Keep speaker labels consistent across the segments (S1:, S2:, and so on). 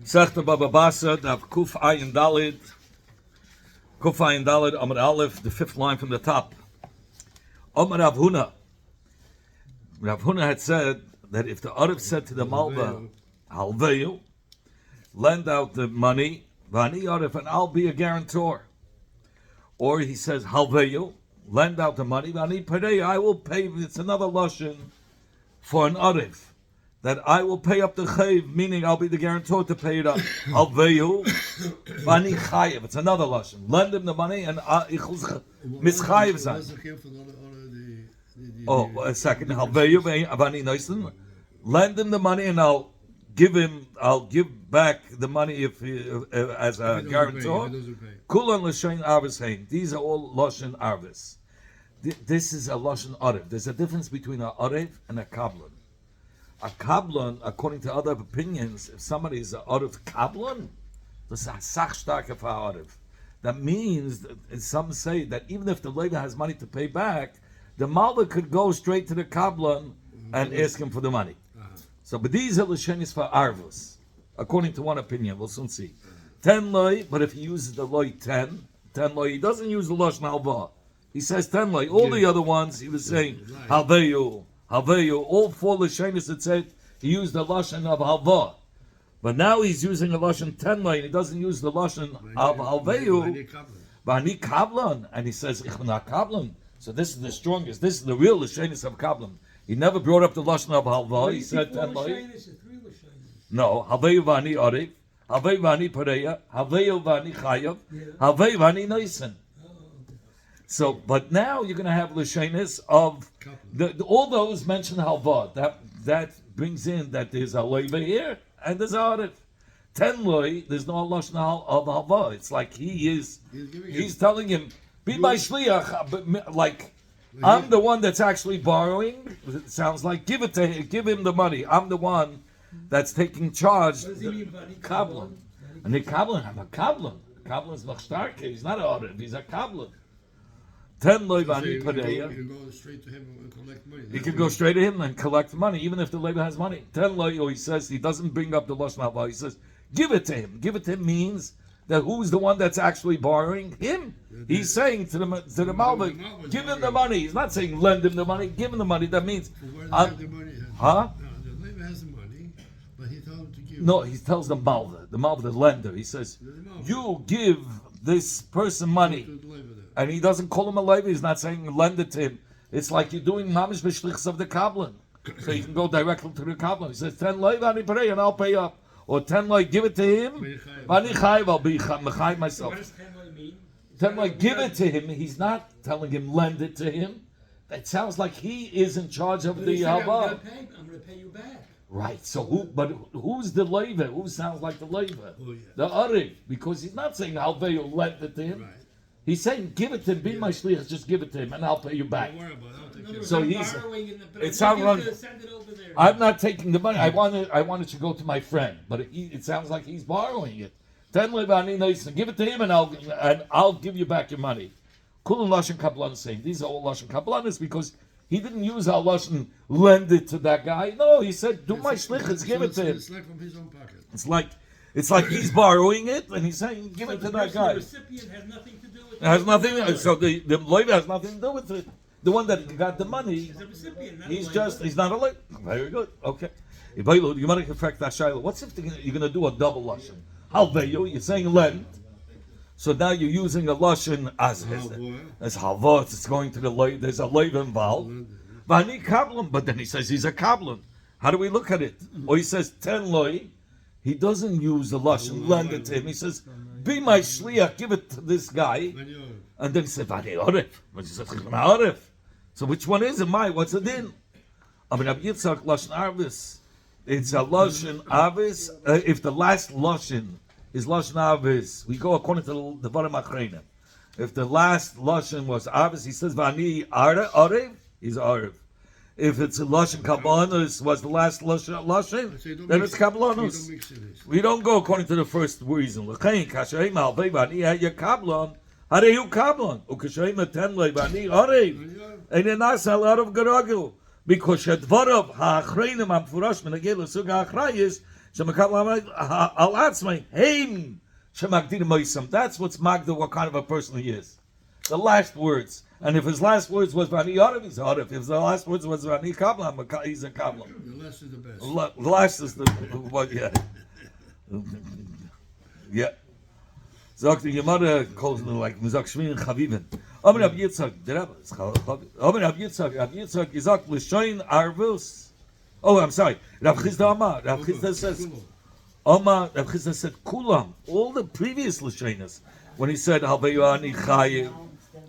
S1: Sechta Bava basra, Daf Kuf Ayin Dalid, Kuf Ayin Dalid, Amar Aleph, the fifth line from the top. Amar Rav Huna. Rav Huna had said that if the Arif said to the Malva, Halveyu, lend out the money, Vani Arif, and I'll be a guarantor. Or he says, Halveyu, lend out the money, Vani Perei, I will pay, it's another Lashon for an Arif, that I will pay up the chayiv, meaning I'll be the guarantor to pay it up. Halveyu, Vani Chayiv, it's another Lashon. Lend him the money and mischayiv zan. Oh, a second. Halveyu, Vani Noisen, lend him the money and I'll give back the money if as a guarantor. Kulan l'shein arvis hein. These are all lashon arvis. This is a lashon arev. There's a difference between an arev and a kablan. A kablan, according to other opinions, if somebody is an arev kablan, this is a sach starke for arev. That means that some say that even if the lady has money to pay back, the malva could go straight to the kablan and ask him for the money. So, but these are l'shenis for arvus, according to one opinion. We'll soon see. 10 loy, but if he uses the loy 10 loy, he doesn't use the lashon halva. He says 10 loy. All the other ones, he was saying halveyu, all four l'shenis that said he used the lashon of halva. But now he's using the lashon 10 loy, and he doesn't use the lashon of halveyu. Vani kablan, and he says ich bin a kablan. So this is the strongest. This is the real l'shenis of kablan. He never brought up the lashon of halva. He said 10 loy. No, halveyu vani arif, halveyu vani pareya, halveyu vani chayav, halveyu vani noisen. So, but now you're going to have l'shenis of all those mention halva. That brings in that there's a loiva here and there's a arif. 10 loy, there's no lashon of halva. It's like he's telling him, be my shliach, like. I'm the one that's actually borrowing. It sounds like give him the money. I'm the one that's taking charge.
S2: What does he mean by
S1: kablan? And the kablan, I'm a kablan. Kablan is machstarke. He's not an arev. He's a kablan. 10 loy vani pareya.
S3: You can go straight to him and collect money.
S1: He can go straight to him and collect money, even if the labor has money. 10 loy, or he says he doesn't bring up the lashon haba. He says give it to him. Give it to him means that who's the one that's actually borrowing? Him. He's saying to the malva, give him the money. He's not saying lend him the money, give him the money. That means,
S3: The money
S1: huh?
S3: No, the labor has the money, but he told him to give.
S1: No, he tells the malva, the lender. He says, you give this person money, and he doesn't call him a labor. He's not saying lend it to him. It's like you're doing mamish b'shlichus of the kablan, so you can go directly to the kablan. He says 10 loy vani pray and I'll pay up. Or 10 loy, give it to him. Vani chayiv, I'll be mechayiv myself.
S2: What does 10 loy mean?
S1: 10 loy, give it to him. He's not telling him lend it to him. It sounds like he is in charge of the halva.
S2: I'm going to pay you back.
S1: Right. So who's the leiva? Who sounds like the leiva?
S3: Oh, yeah.
S1: The arev, because he's not saying halveyu lend it to him.
S3: Right.
S1: He's saying give it to him. Be my shliach. Just give it to him, and I'll pay you back.
S3: Don't worry about it. I'll take care of
S1: So
S3: it.
S1: he's.
S2: It
S1: It sounds like
S2: send it over there.
S1: I'm not taking the money. I wanted to go to my friend, but it sounds like he's borrowing it. 10 levani noisen, give it to him, and I'll give you back your money. Kulun lashon kablan saying these are all lashon kablanis because he didn't use our lashon lend it to that guy. No, he said do my shlichus, give it to him.
S3: It's like from his own pocket.
S1: It's like he's borrowing it, and he's saying give it to that guy.
S2: The recipient has nothing to do with it.
S1: It has nothing. So the lawyer has nothing to do with it. The one that got the money,
S2: He's a recipient, not
S1: he's not a lawyer. Very good. Okay. You might affect that shaila. What's if you're going to do a double lashon? Halveyu, you're saying lend. So now you're using a lashon as halva. It's going to the lawyer. There's a lawyer involved. Vani kablan, but then he says he's a kablan. How do we look at it? Or he says 10 loy. He doesn't use the lashon lend it to him. He says, be my shliach, give it to this guy. And then he said, Vani arif. But he says, arif. So which one is it? What's the din? I mean, Yitzhak lashon arvis. It's a lashon arvis. If the last lashon is lashon arvis, we go according to the Varim Achreinim. If the last lashon was arvis, he says vani arif. He's arif. If it's a lashon kablanus was the last lashon, then it's kablanus. We don't go according to the first reason. L'chein kasheim alvei vani kablan. Harehu kablan. Ukasheim ten lei vani arif. And then that's a lot of garagil. Because Shadvarav ha'achreinim amfurash menagel l'sug ha'achrayis That's what's magda, what kind of a person he is. The last words. And if his last words was Vani Yorev, he's Yorev. If his last words was Vani Kablan, he's a Kablan.
S3: The last is the best.
S1: The last is the what? Yeah, yeah. Sagt die Mother calls me like Mizak Shmin Chaviven. Aber Rab Yitzchak, der Rebbe, aber Rab Yitzchak gesagt, L'shoin Arvus. Oh, I'm sorry. Rab Chizda Amar. Rab Chizda says, Rab Chizda said, Kulam. All the previous L'shoinas, when he said, Halveyu Ani Chayiv,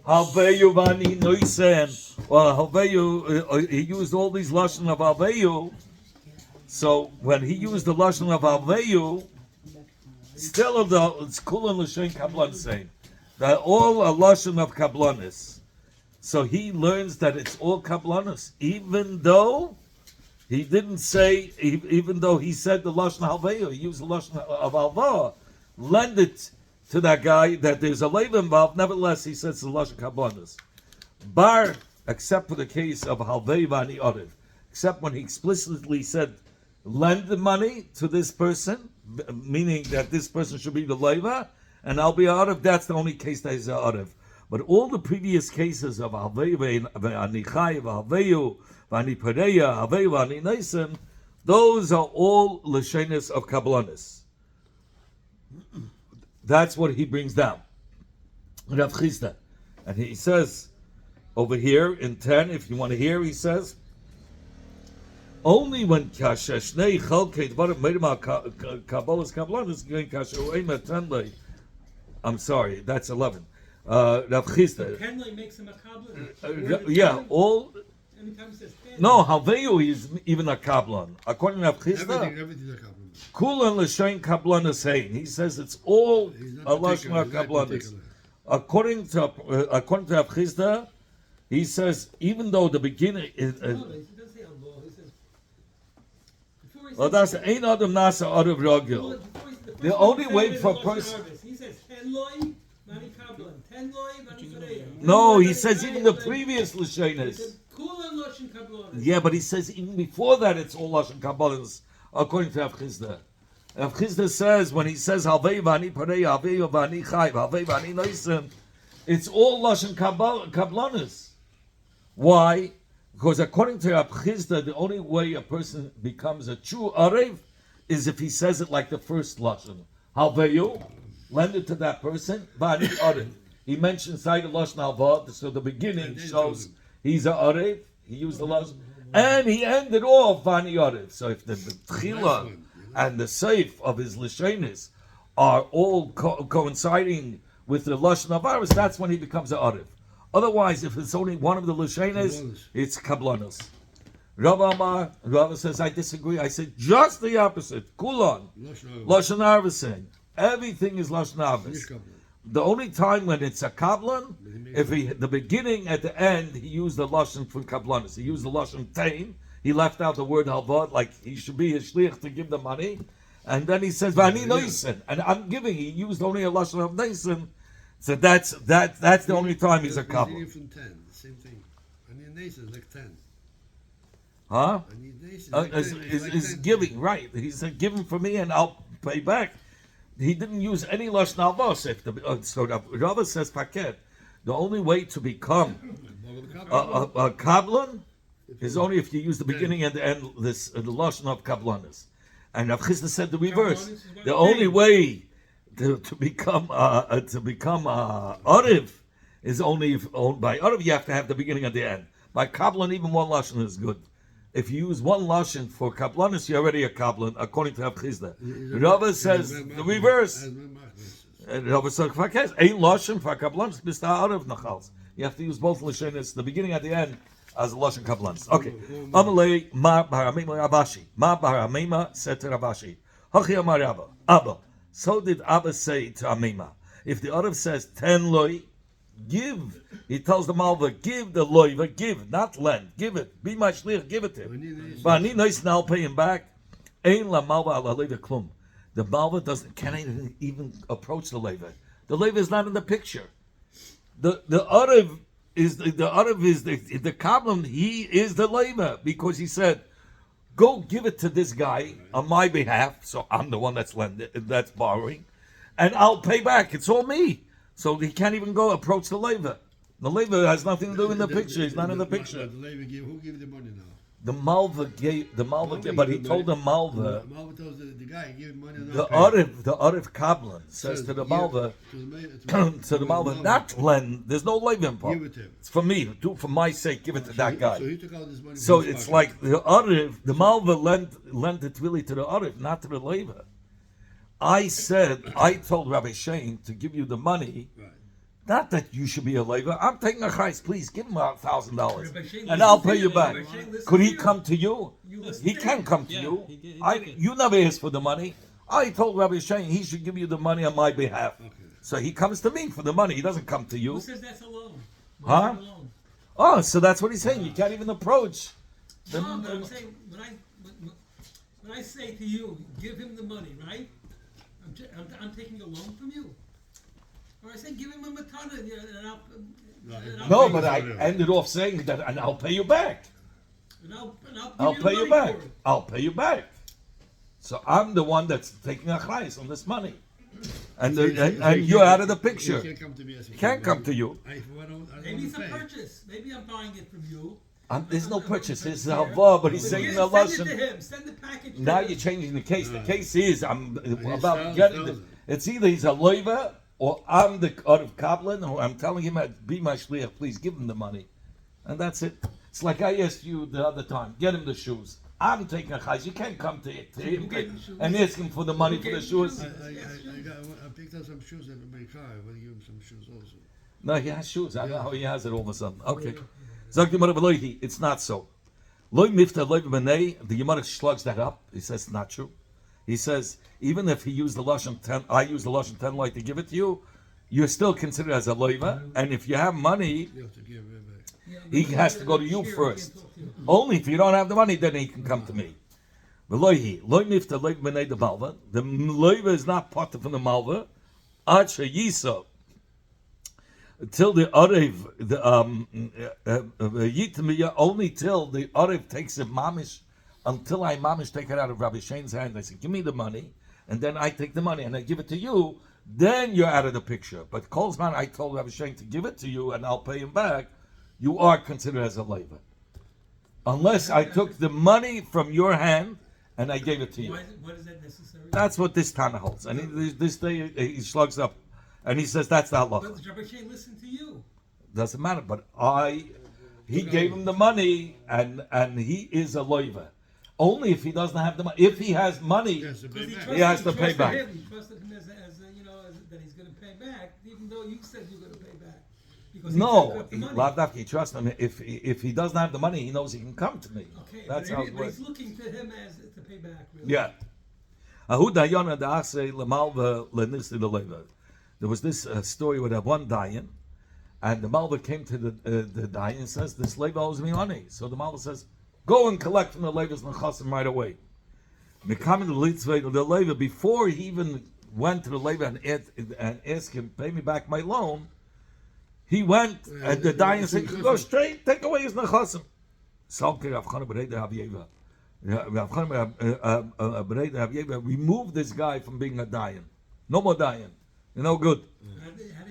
S1: Halveyu Vani Noisen, well, Halveyu, he used all these Lashon of Halveyu. So when he used the Lashon of Halveyu, still it's Kulam L'shoin Kablan saying that all a Lashon of Kablanis. So he learns that it's all Kablanis, even though he didn't say, even though he said the Lashon Halveyu, he used the Lashon of Halva, lend it to that guy that there's a leiva involved. Nevertheless, he says the Lashon Kablanis. Bar, except for the case of Halveyu Vani Orev, except when he explicitly said, lend the money to this person, meaning that this person should be the leiva, and I'll be out of. That's the only case that is out of. But all the previous cases of Halveyu Vani Chayiv, Halveyu Vani Pereya, Halveyu Vani Naisen, those are all L'shonis of Kablanis. That's what he brings down. Rav Chizda. And he says, over here in 10, if you want to hear, he says, only when Kashashnei Chalkei Dvarim Meidema Kabbalas Kablanis going Kashu Tenlei. I'm sorry, that's 11. Rav Chizda.
S2: Kenley makes him a Kabbalah.
S1: Yeah, all.
S2: Anytime he says Kenley.
S1: No, Halveyu is even a Kablan. According to Rav Chizda,
S3: Everything's a compliment.
S1: Kulan L'shoin Kablan is saying. He says it's all a Lashon of Kablanis. According to Rav Chizda, he says even though the beginning is.
S2: No, he doesn't say Allah. He says. Before he
S1: Well,
S2: says
S1: that's ain't Adam Nasa Adam Ragil. The only way for a person.
S2: He says Tenloi Mani Kablan. Tenloi Mani Pereya.
S1: No, he says even the previous L'shonis.
S2: Kulan Lashon Kabbalah.
S1: Yeah, but he says even before that it's all Lashon Kabbalas, according to Rav Chizda. Rav Chizda says when he says Halveyu Vani Pareya, Halveyu Vani Chayiv, Halveyu Vani Noisen, it's all Lashon Kabbalas. Why? Because according to Rav Chizda, the only way a person becomes a true Arev is if he says it like the first Lashon. Halveyu, lend it to that person, Vani Arev. He mentions inside the Lashon Halva, so the beginning shows he's a Arev, he used the Lashon, and he ended off Vani Arev. So if the Tchila and the Seif of his L'shonis are all coinciding with the Lashon of Aris, that's when he becomes an Arev. Otherwise, if it's only one of the L'shonis, it's Kablanos. Rav Amar, Rav says, I disagree. I said, just the opposite. Kulan, Lashon Arvis. Everything is Lashon Arvis. The only time when it's a Kablan, if the beginning at the end, he used the Lashon for Kablanis. He used the Lashon Tain. He left out the word Halvad, like he should be a shliach to give the money. And then he says, Vani Noisen. And I'm giving, he used only a Lashon of Noisen. So that's the only time he's a Kablan.
S3: From 10, same thing. I need Nason, like 10.
S1: Huh?
S3: I need Nason.
S1: Is giving, right. He said, give him for me and I'll pay back. He didn't use any Lashon Halvos. So Rava says, Paket, the only way to become a Kablan is only if you use the beginning and the end, the Lashon of Kablanis. And Rav Chizda said the reverse. The only way to become Arev is only if by Arev you have to have the beginning and the end. By Kablan, even one Lashon is good. If you use one Lashon for Kablanis, you're already a Kablan, according to Rav Chizda. Rava says the reverse. Rava says, a Lashon for Kablanis, Mr. Arev Nachals. You have to use both Lashonis, the beginning and the end, as a Lashon Kablanis. Okay. Amalei Ma Baramema Abashi. Ma Baramema said to Rabashi, Hachi Amar Abba. Abba. So did Abba say to Amema. If the Arev says 10 loi, give. He tells the Malva, give the loiva, give, not lend, give it. Be my shliach, give it to him. But I nice now pay him back. Ein la Malva ala leva klum. The Malva can't even approach the leva. The leva is not in the picture. The Arev is the Kablan. He is the leva because he said, Go give it to this guy on my behalf, so I'm the one that's borrowing, and I'll pay back. It's all me. So he can't even go approach the Leva. The Leva has nothing to do in the picture. He's not in the picture.
S3: The Levi who gave the money now?
S1: The Malva gave, but he told the Malva,
S3: Malva tells the guy, give him money now.
S1: the Arif Kablan says to the Malva, to the Malva, not lend, there's no Leva involved.
S3: Give it to him.
S1: It's for me, do it for my sake, give it to that guy.
S3: So he took out this money.
S1: So
S3: from his
S1: it's
S3: pocket.
S1: like the Arif, the Malva lent it really to the Arif, not to the Leva. I told Rabbi Shane to give you the money,
S3: Right.
S1: not that you should be a Leva. I'm taking a chais, please give him $1,000
S2: Rabbi Shane
S1: and I'll
S2: listens
S1: pay
S2: to
S1: you
S2: you.
S1: back.
S2: Rabbi Shane listens
S1: Could
S2: to
S1: he
S2: you.
S1: come to you?
S2: You listen
S1: He
S2: to
S1: can
S2: him.
S1: come to
S4: Yeah,
S1: you.
S4: he did it.
S1: You never asked for the money. I told Rabbi Shane he should give you the money on my behalf.
S3: Okay.
S1: So he comes to me for the money. He doesn't come to
S2: Who
S1: you.
S2: says that's alone?
S1: Huh?
S2: Why is it alone?
S1: Oh, so that's what he's saying. You can't even approach.
S2: No, but I'm saying when I say to you, give him the money, right? I'm taking a loan from you. Or I say, give him a matana, and I'll
S1: No,
S2: pay
S1: but
S2: you
S1: I
S2: for it.
S1: ended off saying that, and I'll pay you back.
S2: And
S1: I'll
S2: give
S1: pay
S2: you
S1: you
S2: the
S1: back.
S2: money for it.
S1: I'll pay you back. So I'm the one that's taking a chais on this money, and you're out of the picture.
S3: He can't come to me as
S1: He can't come to you.
S3: I don't
S2: Maybe it's a
S3: pay.
S2: purchase. Maybe I'm buying it from you.
S1: There's no
S2: I'm-
S1: purchase. It's
S2: I'm-
S1: halva, but he's
S2: But
S1: saying
S2: send
S1: the
S2: it to
S1: lashon.
S2: him. Send the package.
S1: Now
S2: to him.
S1: you're changing the case. The case is I'm about
S3: thousand,
S1: getting.
S3: thousand.
S1: It's either he's a loiva or I'm the out of Kaplan, or I'm telling him, "Be my shliach, please give him the money," and that's it. It's like I asked you the other time, get him the shoes. I'm taking a chayz. You can't come to him
S2: Who gave him shoes?
S1: and ask him for the money
S2: Who
S1: for the
S2: gave him
S1: shoes.
S2: shoes?
S3: I picked up some shoes in my car. I want to give him some shoes also.
S1: No, he has shoes. I don't know how he has it all of a sudden. Okay. Sagt die Gemara, "Veloihi," it's not so. Loi mifta loi b'nei, the Gemara slugs that up. He says it's not true. He says, even if he used the Lashon 10, I use the Lashon 10 like to give it to you, you're still considered as a loiva. And if you have money,
S3: You have to give it back.
S2: Yeah,
S1: he
S2: but
S1: has to go to you
S2: here, he
S1: first.
S2: can't talk to you.
S1: Only if you don't have the money, then he can come to me. Veloihi, loi mifta loi b'nei the malva. The loiva is not part from the malva. Ad sheyisa. Till the Arev, only till the Arev takes a mamish, until I mamish take it out of Rabbi Shane's hand. I say, give me the money, and then I take the money and I give it to you, then you're out of the picture. But Kolzman, I told Rabbi Shane to give it to you and I'll pay him back, you are considered as a labor. Unless I took the money from your hand and I gave it to you.
S2: Why is that necessary?
S1: That's what this Tana holds. And this day he slugs up and he says that's the halacha.
S2: But Rabbi Shane listened to you.
S1: Doesn't matter, but he gave him the money, and he is a loiva. Only if he doesn't have the money. If he has money,
S3: Yes, to pay
S2: Because
S3: back.
S1: He has to pay
S2: trusted
S1: back.
S2: him. He trusted him as that he's going to pay back, even though you said you're going to pay back. Because he took
S1: no,
S2: up the money.
S1: Lavdavki, he trusts him. If he doesn't have the money, he knows he can come to me.
S2: Okay,
S1: That's
S2: but
S1: how it
S2: but
S1: works.
S2: he's looking to him as to pay back. Really.
S1: Yeah. Ahuda Yona Da'ase Lemalva Lenisi Leleva. There was this story with one Dayan, and the Malva came to the Dayan and says, "This Leva owes me money." So the Malva says, "Go and collect from the Levas Nechasim right away." Mekamin the Leva, before he even went to the Leva and asked him, "Pay me back my loan," he went and the Dayan said, "Go straight, take away his Nechasim." Salke Rav Chana B'rei Rav Yeva. Rav Chana B'rei Rav Yeva removed this guy from being a Dayan. No more Dayan. You're no good.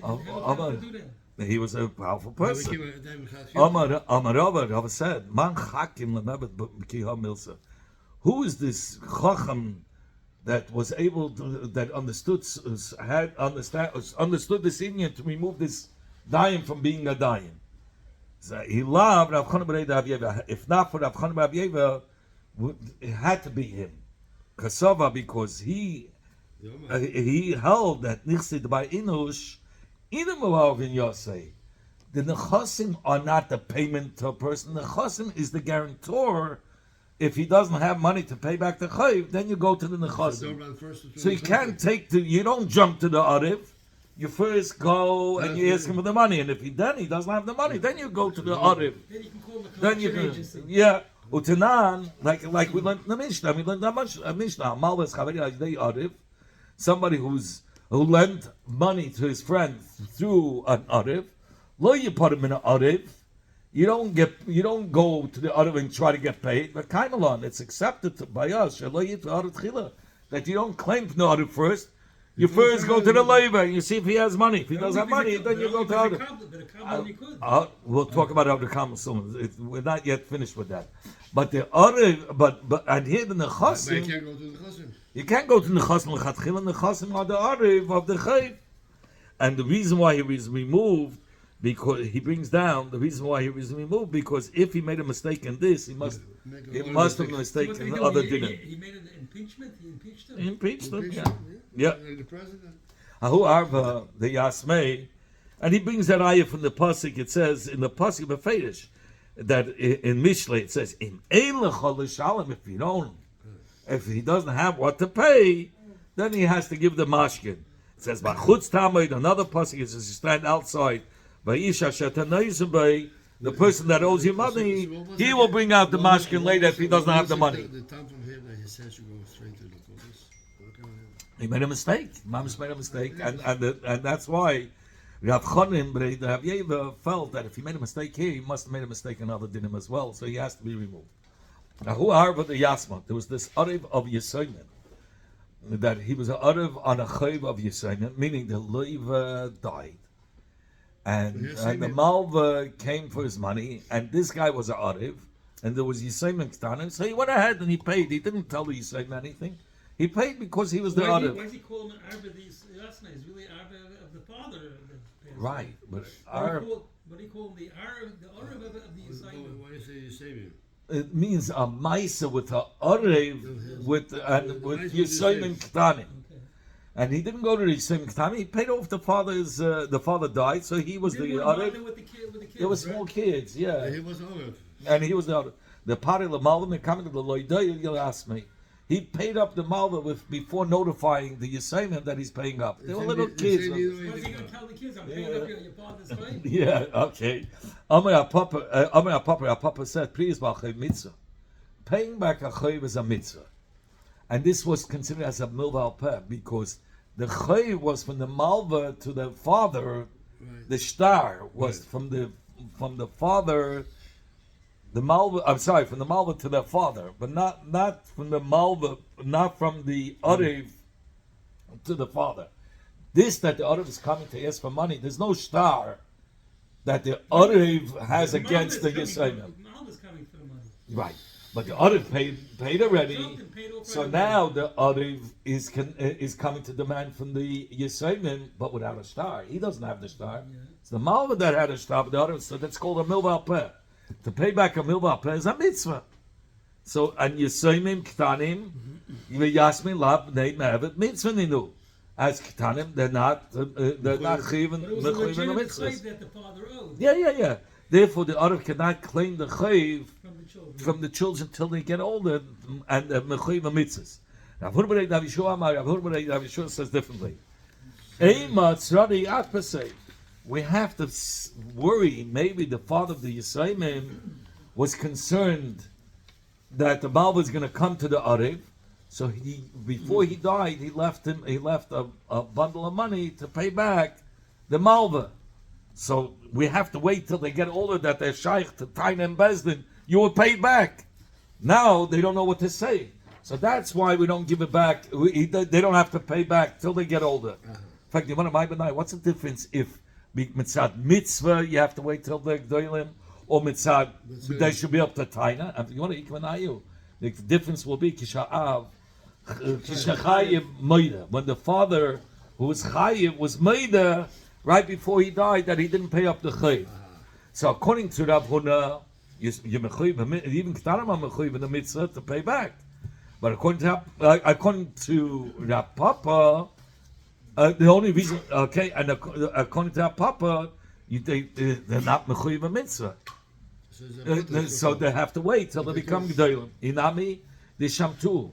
S2: How did you do that?
S1: He was a powerful person.
S3: Amar.
S1: Amar Rava said, "Man chakim lemevet b'kiha milsa." Who is this chacham that was able to, that understood this Indian to remove this dayan from being a dayan? So he loved Rav Chana B'rei Rav Yeva. If not for Rav Chana Rav Yeva, it had to be him, Kasava, because he held that nichsid by inush inam alav in Yosei. The nechasim are not the payment to a person. The nechasim is the guarantor. If he doesn't have money to pay back the chayiv, then you go to the nechasim. So you can't you don't jump to the ariv. You first go and you ask him for the money, and if he doesn't have the money, then you go to the ariv.
S2: Then you can call the
S1: Then you
S2: collection
S1: can,
S2: agency.
S1: yeah. Utanan, like we learned in the Mishnah. We learned that much. Mishnah. Malvas Chaveri Ajdei Ariv. Somebody who lent money to his friend through an Ariv. Lo you put him in an Ariv. You don't go to the other and try to get paid. But Kaimalon, it's accepted by us that you don't claim from the other first. You first go to the labor and you see if he has money. If he doesn't have money, then you go to other. We'll talk about other comments soon. We're not yet finished with that. But the other, but and here the nechasim, you can't go to the nechasim lechatchila. Nechasim are the other of the chayv, and the reason why he was removed, because he brings down the reason why he was removed, because if he made a mistake in this, he must have made a mistake in the other dinner.
S2: He made an impeachment. He impeached him.
S1: He impeached him. Yeah.
S3: The president.
S1: Ahu arva the yasmei, and he brings that ayah from the pasuk. It says in the pasuk befedish that in Mishlei it says in ein lecha l'shalom, if he doesn't have what to pay, then he has to give the mashkin. It says b'chutz tamid, another pasuk. It says you stand outside. The person that owes you money, he will bring out the mashkin later if he doesn't have the money.
S3: The time from here that he says you go straight to the police.
S1: He made a mistake. Mamish made a mistake, and that's why Rav Chonim Rav Yeva felt that if he made a mistake here, he must have made a mistake in other dinim as well, so he has to be removed. Now, who are the Yasma? There was this Arev of Yisayman, that he was an Arev on a Chayv of Yisayman, meaning the Leiva died. And the Malva came for his money, and this guy was an Arev, and there was Yisayman Ktanim, so he went ahead and he paid. He didn't tell the Yisayman anything. He paid because he was the Arev.
S2: Why does he call him an Arba? These Yasna is really Arba of the father.
S1: Right, but
S2: what do you call him? The Arev of the Yisayman.
S3: Why do you say Yisayman?
S1: It means a Maisa with a Arev with Yisayman Ktanim. And he didn't go to the Yisayman Ktanim. He paid off the father's. The father died, so he was the Arev.
S2: With the kids,
S1: There were small kids, yeah.
S3: He was Arev.
S1: And he was the Arev. The party Lamalva coming to the Loiday, you'll ask me. He paid up the Malva before notifying the Yisayman that he's paying up. They were little kids.
S2: What's he going to tell the kids? I'm paying up your father's claim.
S1: Yeah, okay. Amar Papa said, please, mitzvah. Paying back a chayv is a mitzvah. And this was considered as a milva peh, because the chayv was from the malva to the father. Right. The shtar was from the father. The malva, I'm sorry, from the malva to the father, but not from the malva, not from the arev to the father. This that the arev is coming to ask for money, there's no shtar that the arev has against the Yisayman.
S2: Malva's coming for the money.
S1: Right, but the arev paid already. So now the arev is coming to demand from the Yisayman, but without a shtar. He doesn't have the shtar. Yeah. It's the malva that had a shtar, but the arev, so that's called a milva peh. To pay back a milva peh is a mitzvah. So, and Yisayim Ktanim, Yasmin Lab Nei Me'avet Mitzvah Ninu. As Ktanim, they're not chayven the mitzvah.
S2: That the father owed.
S1: Yeah. Therefore, the Arev cannot claim the chayv from the children till they get older and mechayv mitzvahs. Rav Hurbarei Rav Yeshua says differently. Eima tzradi atpasei. We have to worry. Maybe the father of the Yisayim was concerned that the Malva is going to come to the Arev, so before he died, he left a bundle of money to pay back the Malva. So we have to wait till they get older that they're shaykh to Tain and Bezdin. You were paid back. Now they don't know what to say, so that's why we don't give it back. They don't have to pay back till they get older. In fact, you want to what's the difference if mitzad mitzvah, you have to wait till the gdolim, or mitzad, they should be up to taina. And you want to ikmanayu, the difference will be kisha'av, kishachayev moida. When the father who was chayev was moida right before he died, that he didn't pay up the chayev. So according to Rav Huna, you mechuyev, even k'taram mechuyev in the mitzvah to pay back. But according to Rav Papa, the only reason, and according to our Papa, they're not mechuyev mitzvah, so they have to wait till they become gedolim. Inami, the shamtu,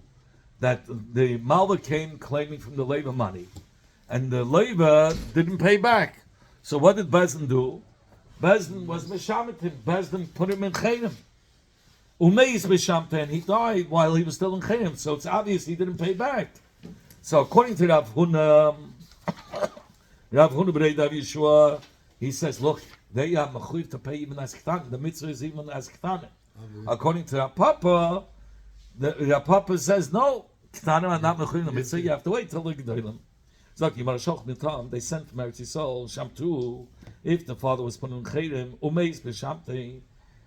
S1: that the malva came claiming from the labor money, and the labor didn't pay back. So what did Bezdin do? Bezdin was meshamitim. Bezdin put him in chenim. Umeis meshamten. He died while he was still in chenim, so it's obvious he didn't pay back. So according to Rav Huna B'rei Rav Yeshua, he says, look, they are mechuyev to pay even as k'tanim. The mitzvah is even as k'tanim. According to our Papa, the Papa says no, k'tanim are not mechuyev the mitzvah. You have to wait till the gedolim. So they sent from Eretz Yisrael Shamtu. If the father was put in Chedim, Umeis b'Shamtei,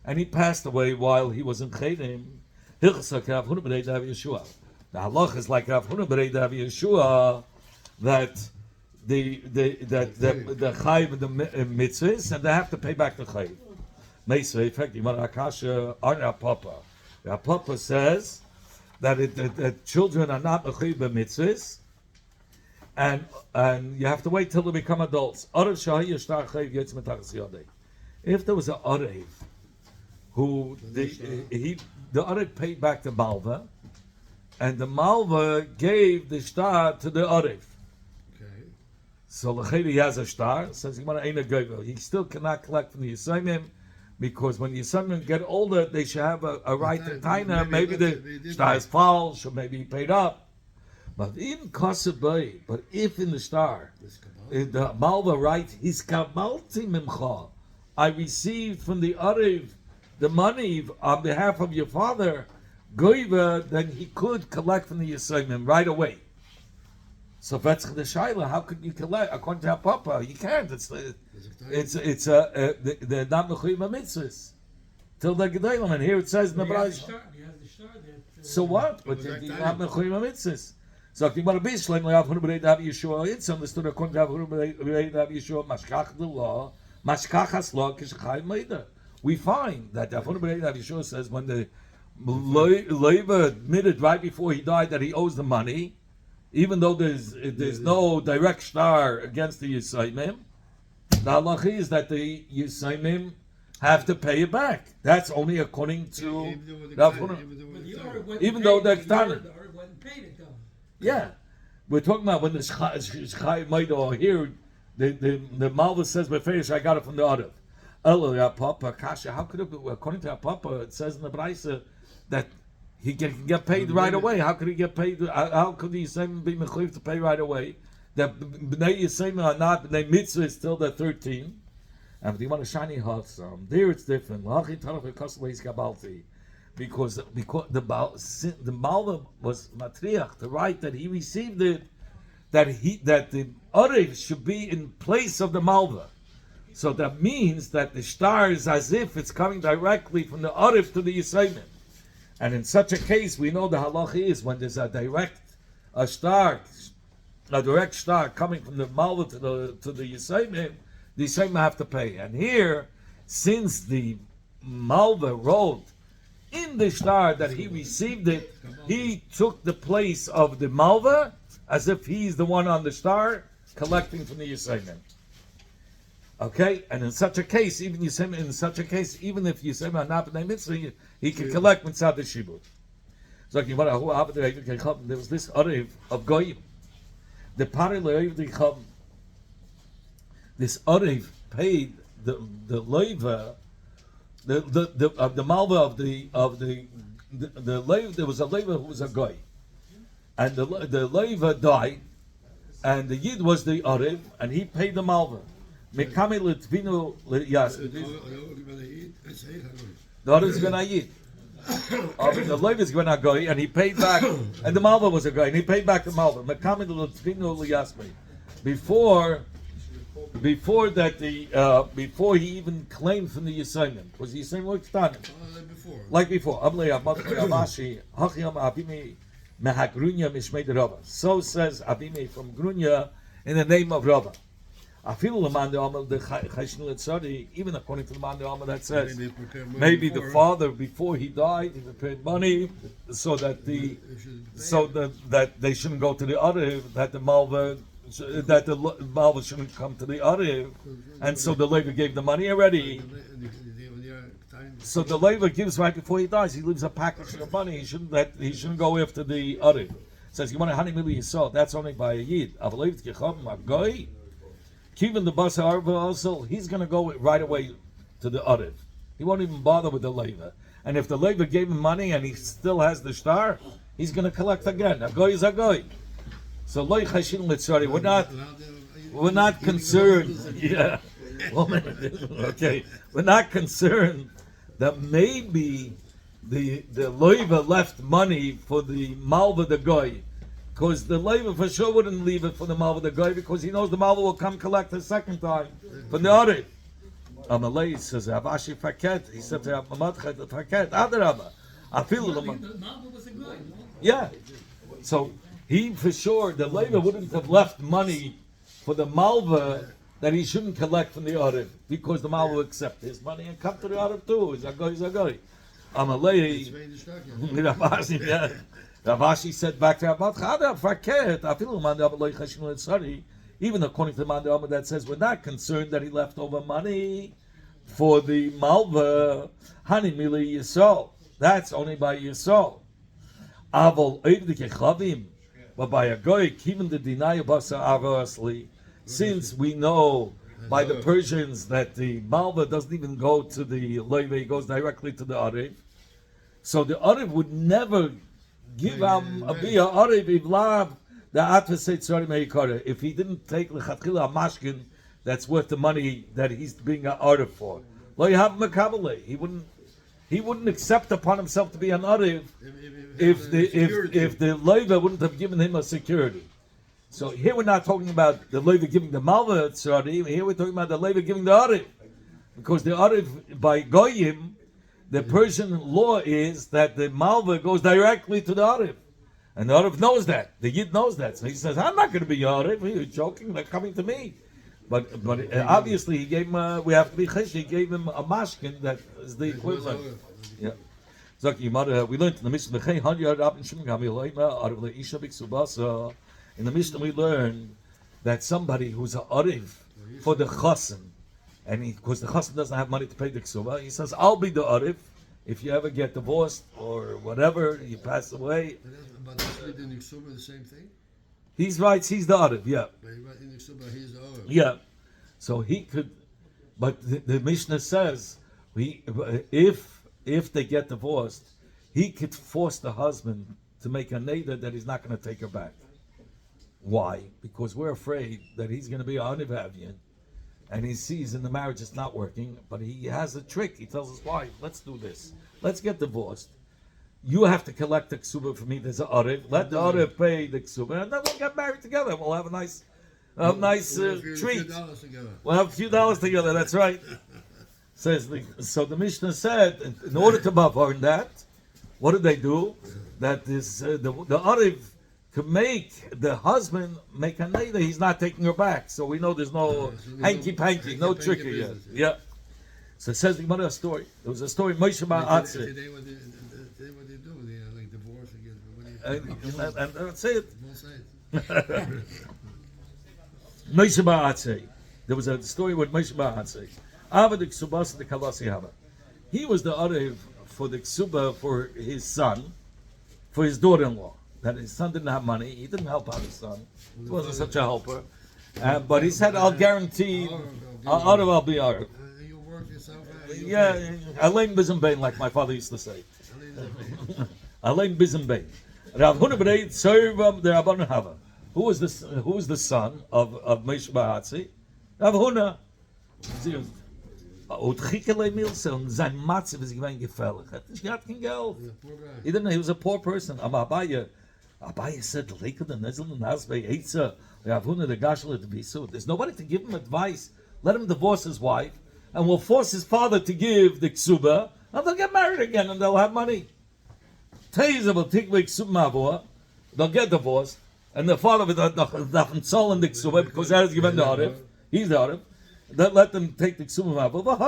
S1: and he passed away while he was in Chedim, Hilchasa Rav Huna b'Rei Dav Yeshua. The halach is like Rav Huna b'Rei Dav Yeshua, that the chayiv and the mitzvahs, and they have to pay back the chayiv. Meisvei, in fact, Yimar Akasha on our Papa. Our Papa says that that children are not mechuyev b'mitzvahs, and you have to wait till they become adults. If there was an Arev who the Arev paid back the Malva, and the Malva gave the star to the Arev.
S3: Okay.
S1: So he has a star, says he still cannot collect from the Yisraelim, because when the Yisraelim get older, they should have a right to taina. Maybe the star is false, or maybe he paid up. But in Kasabay, but if in the star, the Malva writes, his kamalti mimcha, I received from the Arev the money on behalf of your father, Goiva, then he could collect from the Yisraelim right away. So that's the Shaila. How could you collect? According to our Papa, you can't. They're not mechuyev mitzvahs till the gedolim. And here it says in the Brayz. So what? But they're not mechuyev mitzvahs. So if you want to be Shlem, Rav Huna b'Rei Dav Yeshua, it's understood according to Rav Huna b'Rei Dav Yeshua, Mashkach the law, Mashkachas law, Kishachayim Meida. We find that Rav Huna b'Rei Dav Yeshua says when the Leiva admitted right before he died that he owes the money, even though there's no direct star against the Yisraelim, the halacha is that the Yisraelim have to pay it back. That's only according to Rav Huna. Even though they're Ktanim. Yeah, we're talking about when the Shchai Maida here, the Malva says, "Beferish, I got it from the Arev." Elo Papa Kasha. How could it be? According to our Papa, it says in the Brayse that he can get paid right away. How could he get paid? How could the Yisraelim be mechuyev to pay right away? That Bnei Yisraelim are not Bnei Mitzvah is still the 13. And if you want a shiny hot there it's different. Because the Malva was matriach to write that he received it, that the Arev should be in place of the Malva. So that means that the star is as if it's coming directly from the Arev to the Yisraelim. And in such a case, we know the halacha is when there's a direct star coming from the Malva to the Yisraelim, the Yisraelim have to pay. And here, since the Malva wrote in the star that he received it, he took the place of the Malva as if he's the one on the star collecting from the Yisraelim. Okay, and in such a case, even if Yisraelim are not b'nei mitzvah, he can collect mitzad the shibud. So there was this Arev of Goyim. The Parei this Arev paid the leiva. The Malva of the Leiva, there was a Leiva who was a guy, and the Leiva died, and the Yid was the Arev, and he paid the Malva. Mekame letvinu liyas. The Arev is going to Yid. The Leiva is going to guy, and he paid back, and the Malva was a guy, and he paid back the Malva. Mekame letvinu liyasme. Before before he even claimed from the Yisraelim, was the Yisraelim like Ktanim? Like before. So says Abime from Grunya in the name of Rava. Even according to the Man Amar that says maybe the father before he died he prepared money so that that they shouldn't go to the other, that the Malva shouldn't come to the Arev, and so the Levi gave the money already. So the Levi gives right before he dies. He leaves a package of money. He shouldn't go after the Arev. Says you want a $100 million sold. That's only by a Yid. Even the basra also, he's going to go right away to the Arev. He won't even bother with the Levi. And if the Levi gave him money and he still has the star, he's going to collect again. A goy is a goy. So loy chashin litzari. We're not concerned. Yeah, Okay, we're not concerned that maybe the loiva left money for the malva the goy, because the loiva for sure wouldn't leave it for the malva the goy because he knows the malva will come collect a second time from the other. Amalei says, "Avashi faket." He said to Amadchet the faket. Adarabba, I feel
S2: The Malva was a guy, no?
S1: yeah. So he for sure the loiva wouldn't have left money for the malva that he shouldn't collect from the Arif because the Malva will accept his money and come to the Arif too. He's a guy. Amalei, Ravashi said back to Rabbat Chada, Faket, I feel even according to the Mandama that says we're not concerned that he left over money for the Malva, Hani Mili Yisrael. That's only by Yisrael. Avol Eivdik Echavim, but by a goy, even the Dinaya Basa Avosli. Since we know by the Persians that the Malva doesn't even go to the Loive, it goes directly to the Arif. So the Arif would never give him a Bia Arif Ivlav the Atvaset Sari Meikara if he didn't take Lechatchila Mashkin that's worth the money that he's being an Arif for. Lo Yahav Makabale. He wouldn't accept upon himself to be an Arif if the Loive wouldn't have given him a security. So here we're not talking about the Levi giving the Malva Tzadi, here we're talking about the Levi giving the Arif. Because the Arif, by Goyim, the Persian law is that the Malva goes directly to the Arif. And the Arif knows that. The Yid knows that. So he says, I'm not going to be your Arif. You're joking, they're coming to me. But obviously he gave him, we have to be chesh, he gave him a mashkin that is the equivalent. Yeah. We learned in the Mishnah, in the Mishnah we learn that somebody who's an arif for the chassan, and because the chassan doesn't have money to pay the ksuba, he says, I'll be the arif if you ever get divorced or whatever, you pass away.
S3: But that's with the Nixuba the same thing?
S1: He's right, he's the arif, yeah.
S3: But in Nixuba he's the arif.
S1: Yeah. So he could, but the Mishnah says, if they get divorced, he could force the husband to make a neder that he's not going to take her back. Why? Because we're afraid that he's going to be an Anivavian, and he sees in the marriage it's not working, but he has a trick. He tells his wife, let's do this. Let's get divorced. You have to collect the ksuba for me. There's an Arif. Let the Arif pay the ksuba, and then we'll get married together. We'll have a nice treat. We'll have a few dollars together. That's right. So the Mishnah said, in order to bavard that, what did they do? That is the Arif to make the husband make a neder, he's not taking her back. So we know there's no hanky-panky, no trickery yet. Yeah. So it says the Gemara a story. There was a story, Moshe Bar Atzir.
S3: Today what they do, they like divorce again.
S1: And that's it.
S3: Both sides.
S1: Moshe Bar Atzir. There was a story with Moshe Bar Atzir. Ava the Ksubas the Kalasi Hava. He was the Arev for the Ksuba for his son, for his daughter-in-law. That his son didn't have money. He didn't help out his son. He wasn't such a helper. But he said, I'll guarantee, I'll be Arab.
S3: You work yourself out.
S1: Yeah, Alain Bizimbain, like my father used to say. Alain Bizimbain. Rav Huna b'rei tzorvam the Rabban Hava. Who was the son of Moshe Bar Atzir? Rav Huna. Und Chikele Milse und sein Matze ist gewesen gefällig. He had kein Geld. He didn't know, he was a poor person. Aber Abaye said, Leikel the Nezel and Hasbei Eitza, Rav Huna the Gashel to be sued. There's nobody to give him advice. Let him divorce his wife, and we'll force his father to give the ksuba, and they'll get married again, and they'll have money. Teiza will take the ksuba mavua, they'll get divorced, and the father will not soul in the ksuba because that is given the Arif. He's the Arif. Let them take the ksuba mavua,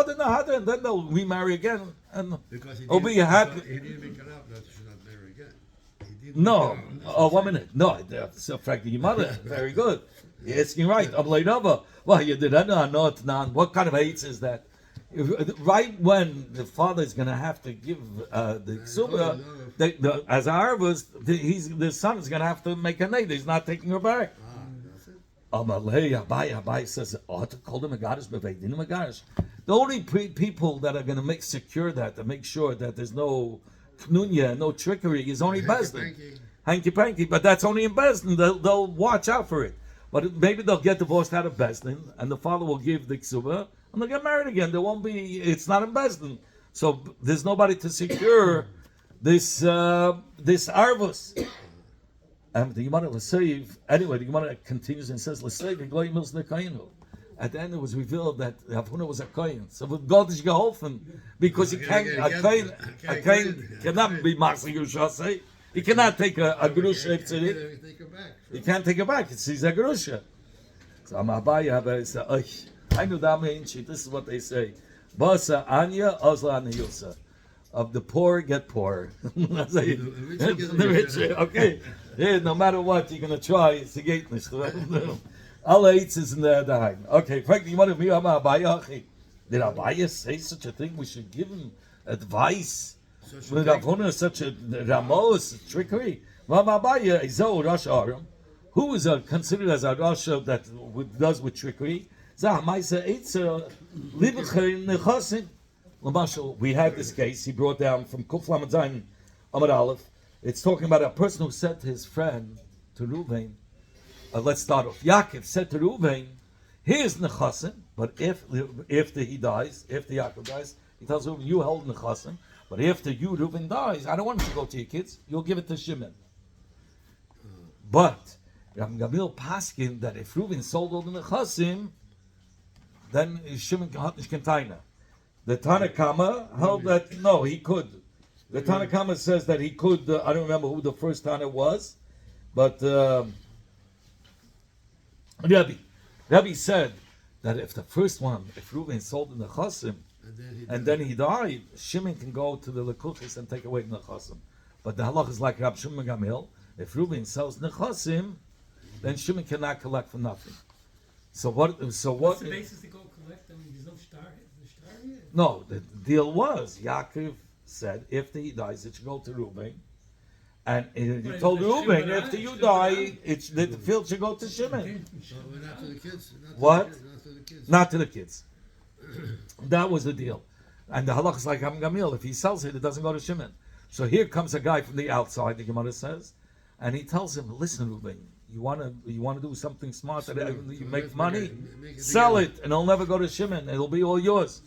S1: and then they'll remarry again, and it'll be happy.
S3: He didn't make it up that she should not marry again.
S1: No. Oh, 1 minute. No, that's a fact of your mother. Very good. You're asking right. Well, you did that. No. What kind of hates is that? Right when the father is going to have to give the ksuba, as Arabas, the son is going to have to make a neder. He's not taking her back. Abaye says, the only people that are going to make secure that, to make sure that there's no knunya, no trickery, is only Bezdin. Hanky-panky, but that's only in Bezdin. They'll watch out for it. But maybe they'll get divorced out of Bezdin, and the father will give the ksuba, and they'll get married again. There won't be. It's not in Besdin, so there's nobody to secure this arvus. And the Gemara L'Seiv, anyway, the Gemara continues and says, L'Seiv, Gloi Mils Nekainu. At the end, it was revealed that Rav Huna was a kohen. So with God is geholfen, because he can't, a kohen cannot be Machzir Yerusha. He cannot take a Gerusha Tzidit. He can't take it back. He's a Gerusha. So Amabaya says, I knew that means this is what they say. Basa Anya, Ozla Anya. Of the poor get poorer. The rich, okay. Yeah, no matter what, you're going to try. It's the gate. Allah eats is in the daheim. Okay, frankly, you want to be Abaye? Did Abaye say such a thing? We should give him advice. With Rav Huna, such a Ramos, trickery. Abaye is a Rosh Aram. Who is considered as a Rosh that does with trickery? We had this case he brought down from Kuf Lamed Zayin Amud Aleph. It's talking about a person who said to his friend, to Ruvain, let's start off. Yaakov said to Ruvain, here's Nechasim, but if he dies, if the Yaakov dies, he tells Ruvain, you hold Nechasim, but after you, Ruvain, dies, I don't want it to go to your kids, you'll give it to Shimon. But Rav Gamil paskin that if Ruvain sold all the Nechasim, then Shimon hat nicht container. The Tanakama held that no, he could. The Tanakama says that he could. I don't remember who the first Tana was, but Rabbi said that if the first one, if Reuven sold the Nechasim, and then he died, Shimon can go to the Lekuchis and take away the Nechasim. But the halach is like Rab Shimon Gamil. If Reuven sells Nechasim, then Shimon cannot collect for nothing. So what?
S2: What's the basis to go collect? I mean, there's no star here.
S1: No, the deal was Yaakov said if he dies, it should go to Reuven, and he told Reuven after you die, the field should go to Shimon.
S3: Not to the kids.
S1: What? Not to the kids. That was the deal, and the halach is like Ham Gamil. If he sells it, it doesn't go to Shimon. So here comes a guy from the outside. The Gemara says, and he tells him, "Listen, Reuven, you want to do something smart that you make money, sell it, and it'll never go to Shimon. It'll be all yours."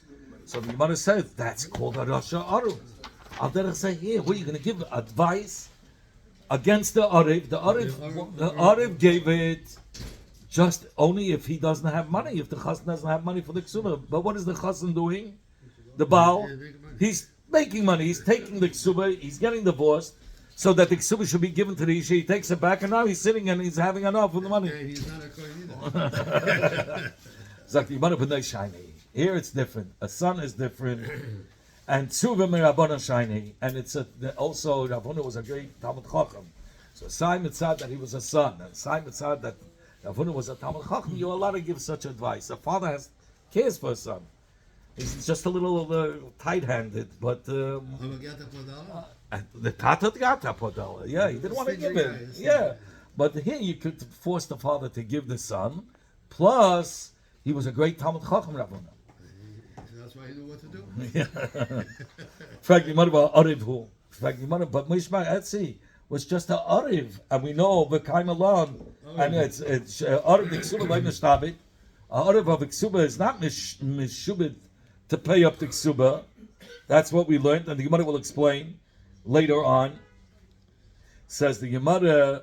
S1: So the Gemara says that's called a Rasha Aru. I'll then say here, what are you going to give advice against the Ariv? The Ariv gave it just only if he doesn't have money. If the Chassan doesn't have money for the Ksuba. But what is the Chassan doing? The Baal, he's making money. He's taking the Ksuba. He's getting divorced. So that the Ksuba should be given to the Isha. He takes it back, and now he's sitting and he's having enough with the money.
S3: Okay, he's not a Kohen either.
S1: Here it's different. A son is different. And Tzuva Mirabana Shiny. And it's also, Rav Huna was a great Talmud Chacham. So Sai Mitzad that he was a son. And Sai Mitzad that Rav Huna was a Talmud Chacham. You're allowed to give such advice. A father cares for a son. He's just a little tight-handed, but... the Tata Gata Podala. Yeah, he didn't want to give it. Yeah. But here you could force the father to give the son. Plus, he was a great Talmud Chacham, Rav Huna.
S3: That's why he knew what to do.
S1: But Mishma Etzi was just an Ariv, and we know V'kaim along, and it's Ariv Iksuba like Nishtabit. Ariv of Iksuba is not Mishubit to pay up the Iksuba. That's what we learned, and the Gemara will explain later on. Says the Gemara,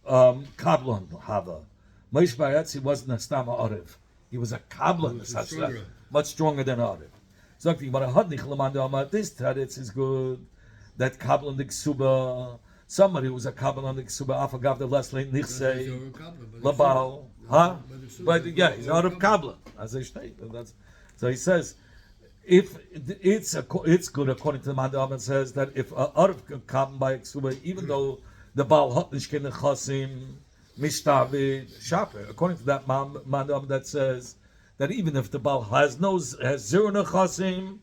S1: Kablan Hava. Mishma Etzi wasn't a Stama Ariv. He was a Kablan, much stronger than Ariv. So this teretz is good. That Kabbalah the Ksuba, somebody who was a Kabbalah the Ksuba, Afagav the Leslie Nichse, Labal, huh? But yeah, he's out of Kabbalah, as they state. So he says, if it's good according to the Mandam, it says that if out of Kabbalah by Ksuba, even though the Baal Hotnishkin Chasim Mishtavid Shaper, according to that Mandam that says that even if the Baal has zero nechasim,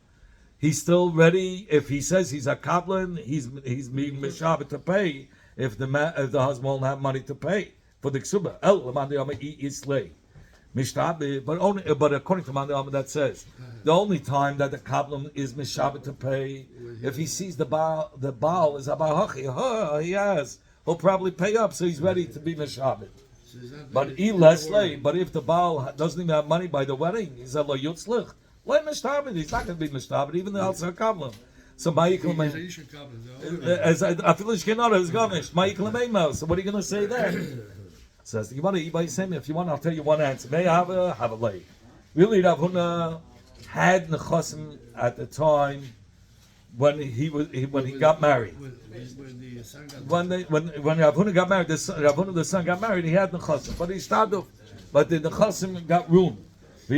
S1: he's still ready. If he says he's a kablan, he's being mishabed to pay. If the husband won't have money to pay for the ksuba, but according to Mandam that says the only time that the kablan is mishabed to pay if he sees the Baal is a Baal he has. He'll probably pay up, so he's ready to be mishabed. But if the Baal doesn't even have money by the wedding, he's a lo yutzlich. Let mishtabed. He's not going to be mishtabed, even the alzer kablam. So ma'iklam as I feel is cannot is garnished. Ma'iklam email. So what are you going to say then? Says the Gemara. If you want, I'll tell you one answer. May I have a lay. Really, Rav Huna had nechasim at the time when he got married. When Rav Huna got married, Rav Huna the son got married. He had nechasim, but he started. But the nechasim got ruined. Or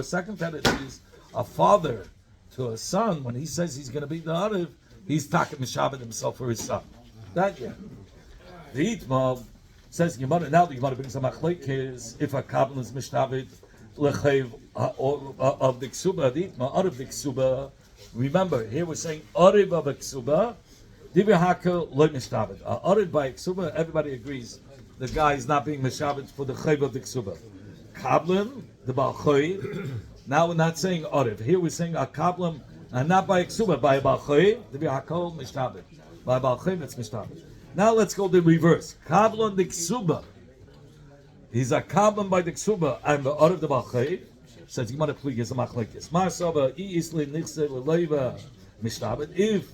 S1: second that is a father to a son when he says he's going to be the Arif, he's talking mishabed himself for his son. That yeah. The Itma says Gemara. Now the Gemara brings a machlekes if a kabbalah is mishabed lechev of the ksuba. The Itma Arif the ksuba. Remember here we're saying Arif of a ksuba. Divya hakel lo mishabed. Arif by ksuba. Everybody agrees. The guy is not being mishabed for the chayv of the ksuba. Kablim, the Baal Choy. Now we're not saying Arif. Here we're saying a kablim, and not by a ksuba, by a Baal Choy, to be hakol mishtabed. By a Baal Choy, it's mishtabed. Now let's go the reverse. Kablim the ksuba. He's a kablim by the ksuba, and the Arif the Baal Choy. Says, you want to please a machlekes. Marsaba, isli nichse leiva mishtabed. If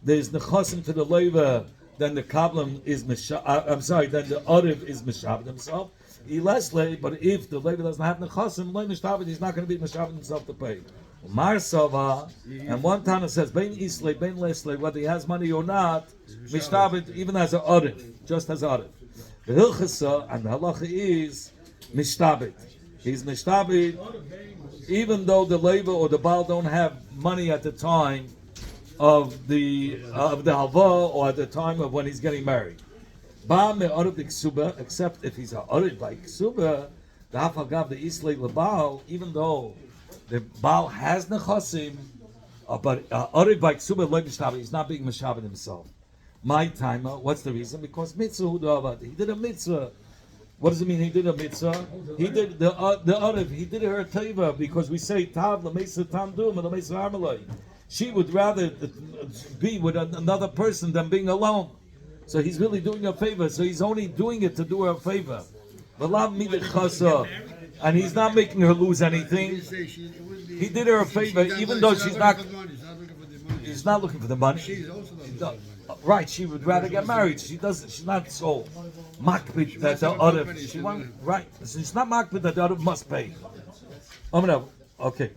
S1: there's nechasim to the leiva, then the kablim is then the Arif is mishabed himself. But if the Levi doesn't have nechasim, he's not going to be mishabed himself to pay. Marsava, and one Tana says, Bein Islay, Bein Leslay, whether he has money or not, mishabed even as an Arif, just as Arif. The Hilchasa and the halacha is mishtabed. He's mishtabed, even though the Levi or the Baal don't have money at the time of the halva or at the time of when he's getting married. Ba me arif the ksuba, except if he's a arif by ksuba, the hafagav the islay lebal, even though the Baal has nechasim, but arif by ksuba lo mishtabed, he's not being mishabed himself. My timer, what's the reason? Because mitzvah hudavad, he did a mitzvah. What does it mean? He did a mitzvah. He did the arif. He did her teva because we say tav lemeisa tamdum and lemeisa armalei. She would rather be with another person than being alone. So he's really doing her a favor. So he's only doing it to do her a favor. And he's not making her lose anything. He did her a favor, even though she's not. He's not looking for the money. Right, she would rather get married. She doesn't. She's not so makbid that the other. She wants right. She's not makbid that the other must pay. Okay.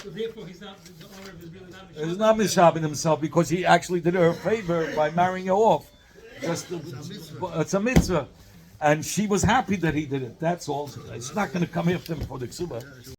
S2: So therefore, the owner is really not mishabed.
S1: He's not mishabed himself because he actually did her a favor by marrying her off. It's a mitzvah, and she was happy that he did it. That's all. It's not going to come after him for the ksuba.